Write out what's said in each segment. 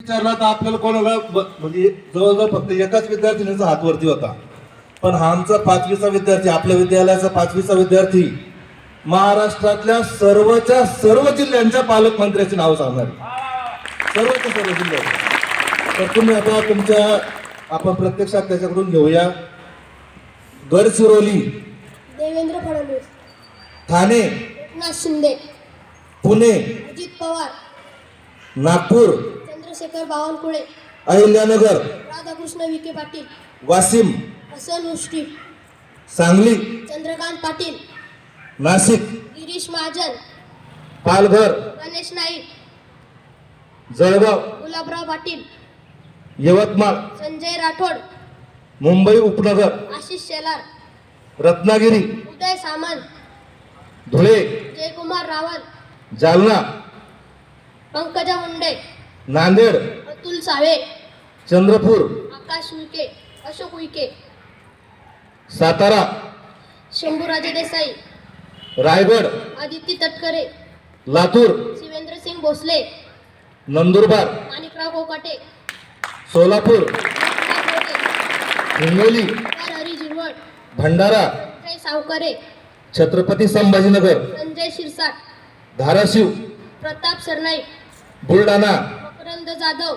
विचारला तर आपल्याला कोणाला म्हणजे जवळजवळ फक्त एकाच विद्यार्थिनीचा हात वरती होता. पण हा आमचा 5वीचा विद्यार्थी, आपल्या विद्यालयाचा 5वीचा विद्यार्थी महाराष्ट्रातल्या सर्वच्या सर्व जिल्ह्यांच्या पालकमंत्र्याची नाव सांगणार, सर्वच्या सर्व जिल्ह्यात. तर तुम्ही आता आपण प्रत्यक्षात त्याच्याकडून घेऊया. गडचिरोली, देवेंद्र फडणवीस. ठाणे, एकनाथ शिंदे. पुणे, अजित पवार. नागपूर, चंद्रशेखर बावनकुळे. अहिल्यानगर, राधाकृष्ण विखे पाटील. वाशिम, हसन मुश्रीफ. सांगली, चंद्रकांत पाटील. नाशिक, गिरीश महाजन. पालघर, गणेश नाईक. जळगाव, गुलाबराव पाटील. यवतमाळ, संजय राठोड. मुंबई उपनगर, आशिष शेलार. रत्नागिरी, उदय सामंत. धुळे, जयकुमार रावल. जालना, पंकजा मुंडे. नांदेड, अतुल सावे. चंद्रपूर, आकाश उईके. अशोक उईके. सातारा, शंभूराजे देसाई. रायगड, आदित्य तटकरे. लातूर, शिवेंद्र सिंग भोसले. नंदुरबार, माणिकराव कोकाटे. सोलापूर, हिंगोली, हरी जिरवळ. भंडारा, संजय सावकरे. छत्रपती संभाजीनगर, संजय शिरसाट. धाराशिव, प्रताप सरनाईक. बुलढाणा, मकरंद जाधव.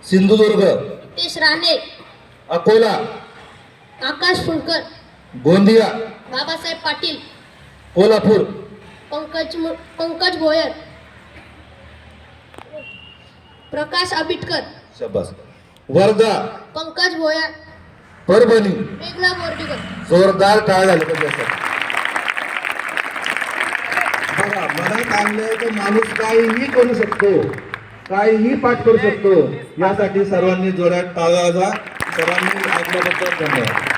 सिंधुदुर्ग, नितेश राणे. अकोला, आकाश फुंडकर. गोंदिया, बाबासाहेब पाटील. कोल्हापूर, पंकज भोयर. प्रकाश आबिटकर. शाबास, वर्धा, पंकज भोयर. परभणी. मेघना बोर्डीकर. जोरदार टाळ झाले त्याच्यासाठी. बघा, मनात आणलंय तर माणूस काहीही करू शकतो, काहीही पाठ करू शकतो. यासाठी सर्वांनी जोरात टाळा वाजवा. सर्वांनी ऐकल्याबद्दल धन्यवाद.